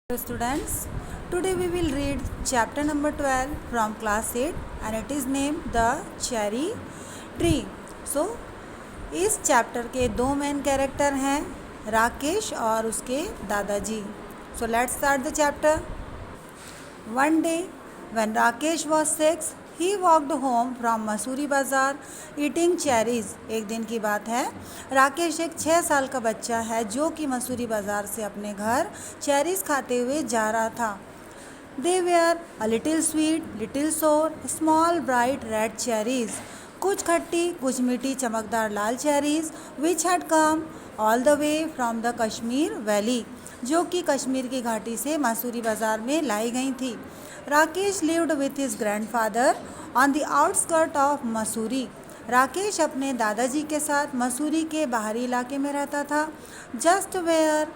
Students, today we will read chapter number 12 from class 8 and it is named The Cherry Tree. So, इस chapter के दो main character हैं राकेश और उसके दादाजी. So, let's start the chapter. One day, when Rakesh was 6, he walked home from Mussoorie बाज़ार eating cherries. एक दिन की बात है, राकेश एक 6 साल का बच्चा है जो कि मसूरी बाज़ार से अपने घर चेरीज़ खाते हुए जा रहा था. They were a little sweet, little sour, small bright red cherries. कुछ खट्टी कुछ मीठी चमकदार लाल cherries which had come all the way from the Kashmir Valley, जो कि कश्मीर की घाटी से मसूरी बाज़ार में लाई गई थी. Rakesh lived with his grandfather on the outskirts of Mussoorie. Rakesh अपने दादाजी के साथ मसूरी के बाहरी इलाके में रहता था. Just where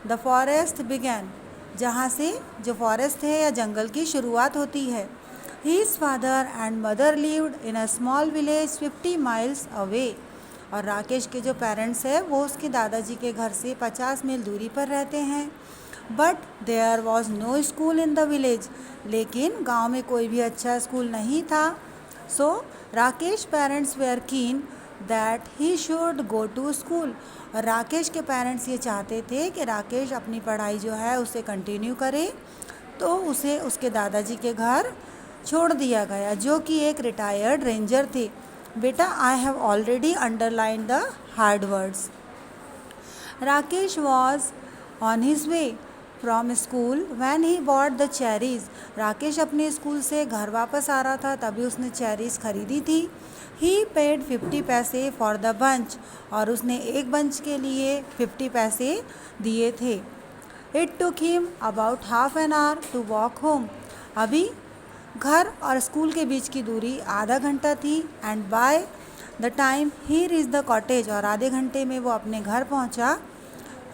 the forest began, जहाँ से जो फॉरेस्ट है या जंगल की शुरुआत होती है. His father and mother lived in a small village 50 miles away. और राकेश के जो पेरेंट्स हैं वो उसके दादाजी के घर से 50 मील दूरी पर रहते हैं. But there was no school in the village, लेकिन गांव में कोई भी अच्छा स्कूल नहीं था. So Rakesh parents were keen that he should go to school. और राकेश के पेरेंट्स ये चाहते थे कि राकेश अपनी पढ़ाई जो है उसे कंटिन्यू करे. तो उसे उसके दादाजी के घर छोड़ दिया गया जो कि एक रिटायर्ड रेंजर थे. बेटा, I have already underline the hard words. Rakesh was on his way from school when he bought the cherries. Rakesh अपने स्कूल से घर वापस आ रहा था तभी उसने चेरीज़ खरीदी थी. ही पेड 50 पैसे फॉर द बंच, और उसने एक बंच के लिए 50 पैसे दिए थे. It took him about half an hour to walk home. अभी घर और स्कूल के बीच की दूरी आधा घंटा थी. And by the time he reach the cottage, और आधे घंटे में वो अपने घर पहुंचा.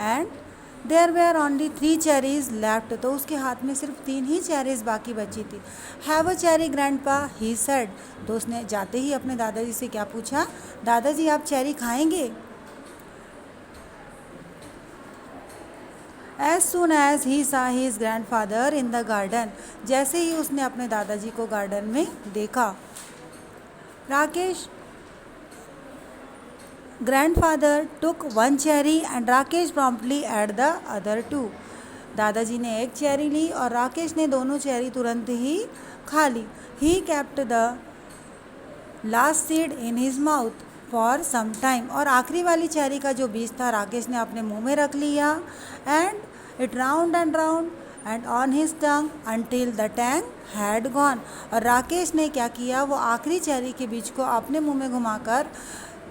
And there were only 3 cherries left, तो उसके हाथ में सिर्फ 3 ही चेरीज़ बाकी बची थी. Have a cherry grandpa, he said. तो उसने जाते ही अपने दादाजी से क्या पूछा, दादाजी आप चेरी खाएंगे. As soon as he saw his grandfather in the garden, जैसे ही उसने अपने दादाजी को गार्डन में देखा. Rakesh grandfather took 1 cherry and Rakesh promptly ate the other 2. दादाजी ने एक चेरी ली और राकेश ने दोनों चेरी तुरंत ही खा ली. He kept the last seed in his mouth for some time, और आखिरी वाली चेरी का जो बीज था राकेश ने अपने मुंह में रख लिया. And it round and on his tongue until the Tang had gone. और राकेश ने क्या किया, वो आखिरी चेरी के बीज को अपने मुंह में घुमाकर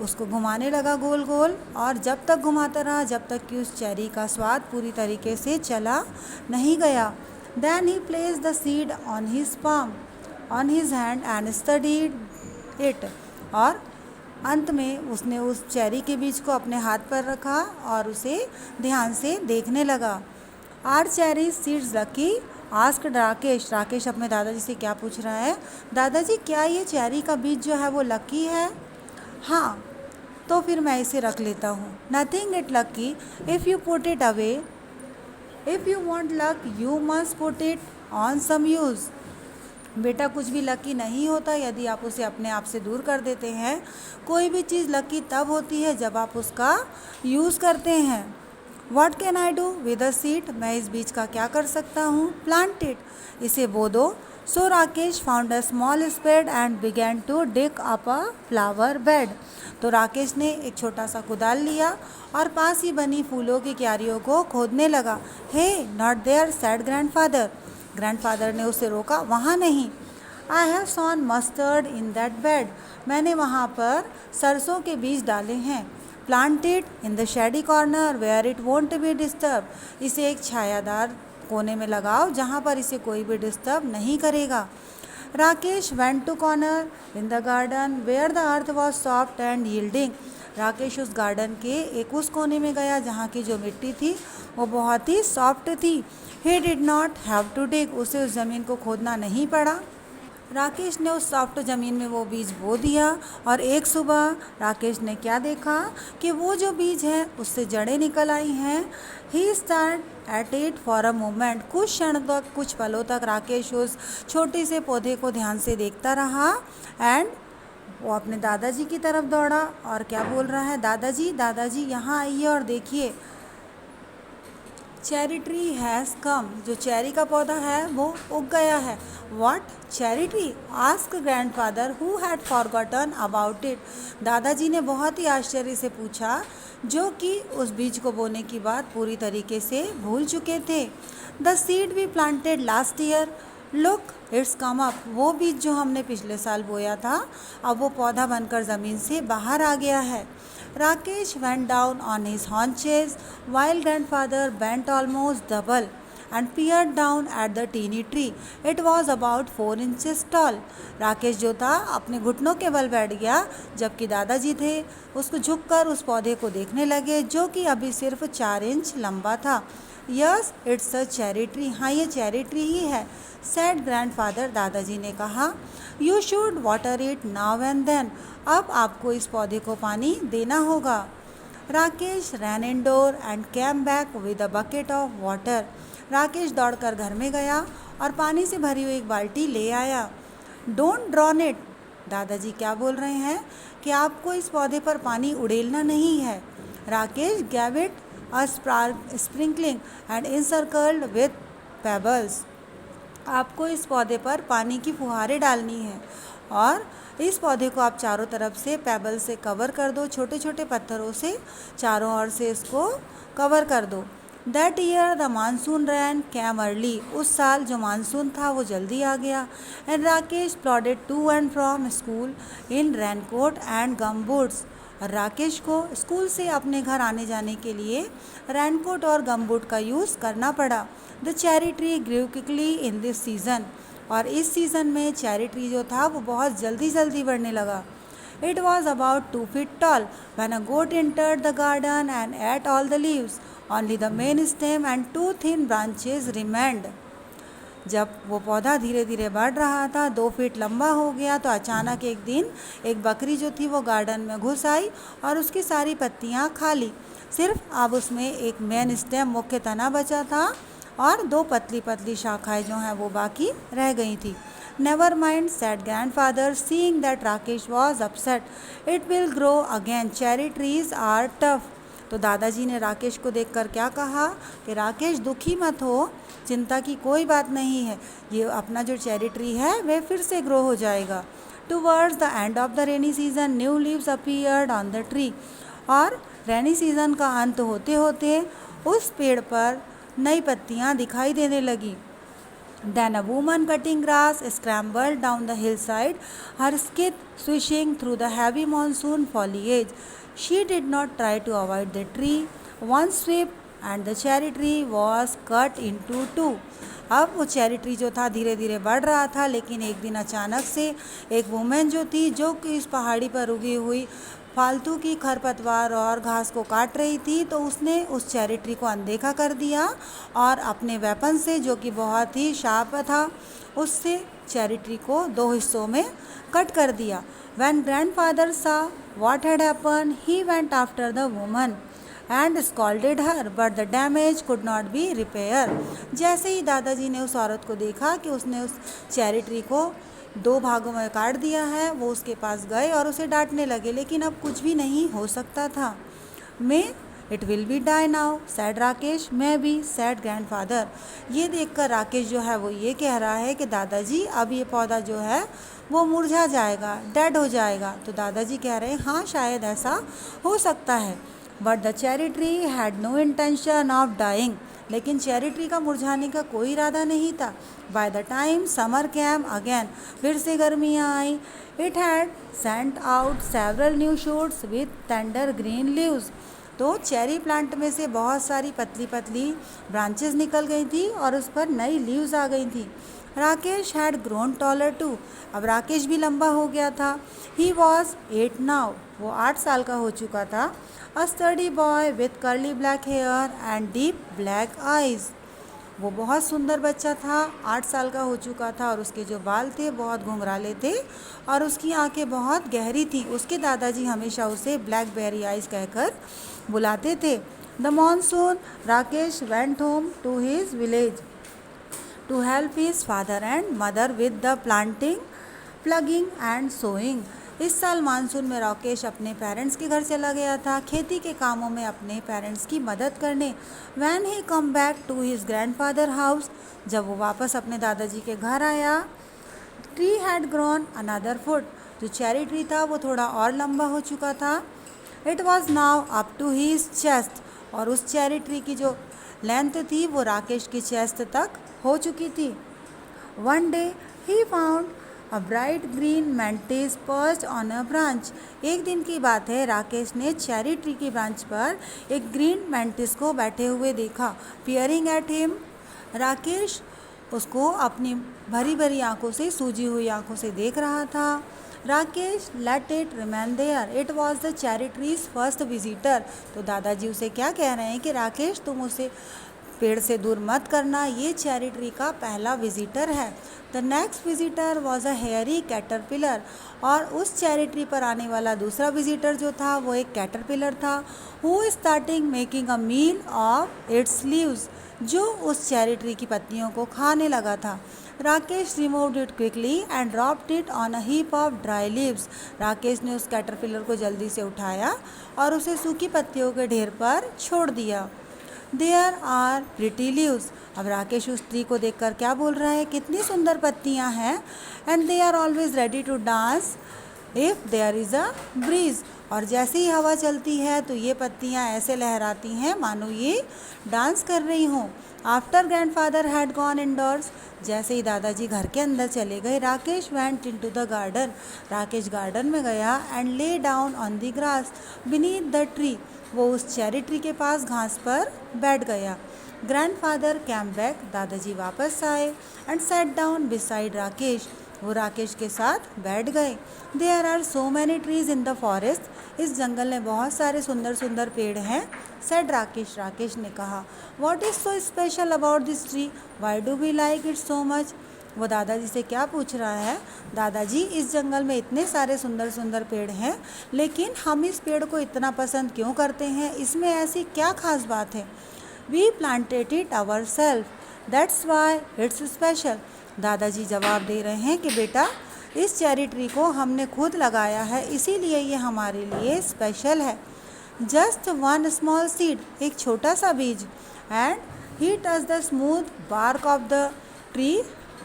उसको घुमाने लगा गोल गोल, और जब तक घुमाता रहा जब तक कि उस चेरी का स्वाद पूरी तरीके से चला नहीं गया. Then he place the seed on his palm on his hand and studied it. और अंत में उसने उस चेरी के बीज को अपने हाथ पर रखा और उसे ध्यान से देखने लगा. Are cherry seeds lucky, asked Rakesh. Rakesh अपने दादाजी से क्या पूछ रहा है, दादाजी क्या ये चेरी का बीज जो है वो लकी है. हाँ, तो फिर मैं इसे रख लेता हूँ. Nothing it lucky if you put it away, if you want luck you must put it on some use. बेटा, कुछ भी लकी नहीं होता यदि आप उसे अपने आप से दूर कर देते हैं. कोई भी चीज़ लकी तब होती है जब आप उसका यूज़ करते हैं. What can I do with a seed, मैं इस बीज का क्या कर सकता हूँ. प्लांट इट, इसे बो दो. So Rakesh found a small spade and began to dig up a flower bed. तो राकेश ने एक छोटा सा कुदाल लिया और पास ही बनी फूलों की क्यारियों को खोदने लगा. Hey not there said grandfather. Grandfather ने उसे रोका, वहाँ नहीं. I have sown mustard in that bed, मैंने वहाँ पर सरसों के बीज डाले हैं. Plant it in the shady corner where it won't be disturb, इसे एक छायादार कोने में लगाओ जहाँ पर इसे कोई भी डिस्टर्ब नहीं करेगा. Rakesh went to corner in the garden where the earth was soft and yielding. Rakesh उस गार्डन के एक उस कोने में गया जहाँ की जो मिट्टी थी वो बहुत ही सॉफ्ट थी. He did not have to dig, उसे उस ज़मीन को खोदना नहीं पड़ा. राकेश ने उस सॉफ्ट ज़मीन में वो बीज बो दिया और एक सुबह राकेश ने क्या देखा कि वो जो बीज है उससे जड़ें निकल आई हैं। He stared at it for a moment. कुछ क्षण तक, कुछ पलों तक राकेश उस छोटे से पौधे को ध्यान से देखता रहा। एंड वो अपने दादाजी की तरफ दौड़ा और क्या बोल रहा है, दादाजी दादाजी यहाँ आइए और देखिए, चेरी ट्री हैज़ कम। जो चेरी का पौधा है वो उग गया है। What, cherry tree? Ask grandfather who had forgotten about it. दादाजी ने बहुत ही आश्चर्य से पूछा, जो कि उस बीज को बोने की बात पूरी तरीके से भूल चुके थे। The seed we planted last year, look it's come up. वो बीज जो हमने पिछले साल बोया था, अब वो पौधा बनकर ज़मीन से बाहर आ गया है। Rakesh went down on his haunches while grandfather bent almost double and peered down at the teeny tree. It was about 4 inches tall. Rakesh जो था अपने घुटनों के बल बैठ गया, जबकि दादाजी थे उसको झुककर उस पौधे को देखने लगे जो कि अभी सिर्फ 4 इंच लंबा था। Yes it's a cherry tree. हाँ, ये चेरी ट्री ही है, सेड ग्रैंडफादर। दादाजी ने कहा, you should water it now and then. अब आपको इस पौधे को पानी देना होगा। Rakesh ran indoor and came back with a bucket of water. Rakesh दौड़कर घर में गया और पानी से भरी हुई एक बाल्टी ले आया। Don't drawn it. दादाजी क्या बोल रहे हैं कि आपको इस पौधे पर पानी उड़ेलना नहीं है। Rakesh gave it a sprinkling and encircled with pebbles. आपको इस पौधे पर पानी की फुहारें डालनी है और इस पौधे को आप चारों तरफ से पेबल से कवर कर दो, छोटे छोटे पत्थरों से चारों ओर से इसको कवर कर दो। That year the monsoon rain came early. उस साल जो मानसून था वो जल्दी आ गया। And Rakesh plodded to and from school in raincoat and gum boots. और राकेश को स्कूल से अपने घर आने जाने के लिए रेनकोट और गम बूट का यूज़ करना पड़ा। The cherry tree grew quickly in this season. और इस सीज़न में चेरी ट्री जो था वो बहुत जल्दी बढ़ने लगा। It was about 2 feet tall when a goat entered the garden and ate all the leaves. Only the main stem and 2 thin branches remained. जब वो पौधा धीरे धीरे बढ़ रहा था, 2 फीट लंबा हो गया, तो अचानक एक दिन एक बकरी जो थी वो गार्डन में घुस आई और उसकी सारी पत्तियाँ खा ली। सिर्फ अब उसमें एक मेन स्टेम, मुख्य तना बचा था और 2 पतली पतली शाखाएं जो हैं वो बाकी रह गई थी। Never mind, said grandfather, seeing that Rakesh was upset, it will grow again, cherry trees are tough. तो दादाजी ने राकेश को देखकर क्या कहा कि राकेश दुखी मत हो, चिंता की कोई बात नहीं है, ये अपना जो चेरी ट्री है वह फिर से ग्रो हो जाएगा। Towards the end of the rainy season new leaves appeared on the tree. और रेनी सीजन का अंत होते होते उस पेड़ पर नई पत्तियां दिखाई देने लगी। Then a woman cutting grass scrambled down the hillside, her skirt swishing through the heavy monsoon foliage. She did not try to avoid the tree. One sweep and the cherry tree was cut into 2. अब वो cherry tree जो था धीरे धीरे बढ़ रहा था, लेकिन एक दिन अचानक से एक वुमेन जो थी, जो कि इस पहाड़ी पर उगी हुई फालतू की खरपतवार और घास को काट रही थी, तो उसने उस चेरी ट्री को अनदेखा कर दिया और अपने वेपन से, जो कि बहुत ही शार्प था, उससे चेरी ट्री को 2 हिस्सों में कट कर दिया। व्हेन ग्रैंडफादर सा what had happen, he went after the woman and scolded her, but the damage could not be repair. जैसे ही दादाजी ने उस औरत को देखा कि उसने उस चेरी ट्री को 2 भागों में काट दिया है, वो उसके पास गए और उसे डांटने लगे, लेकिन अब कुछ भी नहीं हो सकता था। मैं it will be die now, said Rakesh. मैं भी, सैड ग्रैंडफादर। ये देखकर राकेश जो है वो ये कह रहा है कि दादाजी अब ये पौधा जो है वो मुरझा जाएगा, डेड हो जाएगा। तो दादाजी कह रहे हैं हाँ, शायद ऐसा हो सकता है। But the cherry tree had no intention of dying. लेकिन चेरी ट्री का मुरझाने का कोई इरादा नहीं था। By the time summer came again, फिर से गर्मियाँ आई। It had sent out several new shoots with tender green leaves. तो चेरी प्लांट में से बहुत सारी पतली पतली ब्रांचेस निकल गई थी और उस पर नई लीव्स आ गई थी। Rakesh had grown taller too. अब राकेश भी लंबा हो गया था। ही वॉज 8 नाउ, वो 8 साल का हो चुका था। A sturdy boy with curly black hair and deep black eyes. वो बहुत सुंदर बच्चा था, 8 साल का हो चुका था और उसके जो बाल थे बहुत घुंघराले थे और उसकी आंखें बहुत गहरी थी। उसके दादाजी हमेशा उसे ब्लैकबेरी आइज कहकर बुलाते थे। The monsoon Rakesh went home to his village to help his father and mother with the planting, plugging and sowing. इस साल मानसून में राकेश अपने पेरेंट्स के घर चला गया था खेती के कामों में अपने पेरेंट्स की मदद करने। When he came back to his grandfather house, जब वो वापस अपने दादाजी के घर आया, tree had grown another foot, जो चेरी ट्री था वो थोड़ा और लंबा हो चुका था। It was now up to his chest, और उस चेरी ट्री की जो लेंथ थी वो राकेश की चेस्ट तक हो चुकी थी। One day he found a bright green mantis perched on a branch. एक दिन की बात है, राकेश ने चेरी ट्री की ब्रांच पर एक ग्रीन मैंटिस को बैठे हुए देखा। पियरिंग एट हिम, राकेश उसको अपनी भरी भरी आंखों से, सूजी हुई आंखों से देख रहा था। Rakesh let it remain there, it was the cherry tree's first visitor. तो दादाजी उसे क्या कह रहे हैं कि राकेश तुम उसे पेड़ से दूर मत करना, ये चेरी ट्री का पहला विजिटर है। The next visitor was a hairy caterpillar, और उस चेरी ट्री पर आने वाला दूसरा विजिटर जो था वो एक कैटरपिलर था। Who starting making a meal of its leaves, जो उस चेरी ट्री की पत्तियों को खाने लगा था। Rakesh removed it quickly and dropped it on a heap of dry leaves. Rakesh ने उस कैटरपिलर को जल्दी से उठाया और उसे सूखी पत्तियों के ढेर पर छोड़ दिया। देयर आर प्रिटी लीव्स, अब राकेश उस ट्री को देखकर क्या बोल रहा है, कितनी सुंदर पत्तियां हैं। And they are always ready to dance if there is a breeze, और जैसे ही हवा चलती है तो ये पत्तियां ऐसे लहराती हैं मानो ये डांस कर रही हों। After grandfather had gone indoors, जैसे ही दादाजी घर के अंदर चले गए, Rakesh went into the garden, Rakesh garden में गया and lay down on the grass beneath the tree, वो उस चेरी ट्री के पास घास पर बैठ गया। ग्रैंडफादर कैम बैक, दादाजी वापस आए and sat down beside Rakesh, वो राकेश के साथ बैठ गए। There are so many trees in the forest, इस जंगल में बहुत सारे सुंदर सुंदर पेड़ हैं। सेड राकेश, राकेश ने कहा। What is so special about this tree, why do we like it so much. वो दादाजी से क्या पूछ रहा है, दादाजी इस जंगल में इतने सारे सुंदर सुंदर पेड़ हैं, लेकिन हम इस पेड़ को इतना पसंद क्यों करते हैं, इसमें ऐसी क्या खास बात है। We planted it our self, that's why it's special. दादाजी जवाब दे रहे हैं कि बेटा इस चेरी ट्री को हमने खुद लगाया है, इसीलिए ये हमारे लिए स्पेशल है। जस्ट वन स्मॉल सीड, एक छोटा सा बीज। And he touch the smooth bark of the tree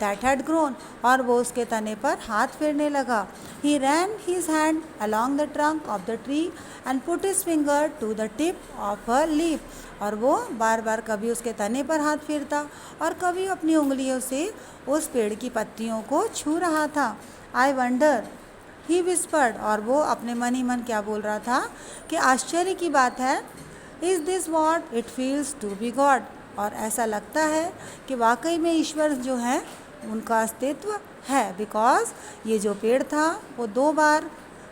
that had grown, और वो उसके तने पर हाथ फेरने लगा। He ran his hand along the trunk of the tree and put his finger to the tip of a leaf, और वो बार बार कभी उसके तने पर हाथ फेरता और कभी अपनी उंगलियों से उस पेड़ की पत्तियों को छू रहा था। आई वंडर, ही विस्पर्ड, और वो अपने मन ही मन क्या बोल रहा था कि आश्चर्य की बात है, is this what it feels to be God, और ऐसा लगता है कि वाकई में ईश्वर जो है उनका अस्तित्व है। बिकॉज ये जो पेड़ था वो 2 बार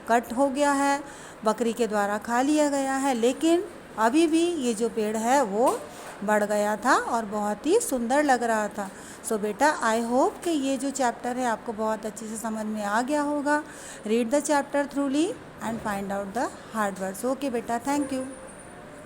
कट हो गया है, बकरी के द्वारा खा लिया गया है, लेकिन अभी भी ये जो पेड़ है वो बढ़ गया था और बहुत ही सुंदर लग रहा था। सो बेटा आई होप कि ये जो चैप्टर है आपको बहुत अच्छे से समझ में आ गया होगा। Read the chapter थ्रूली and find out the hard words. Okay बेटा, थैंक यू।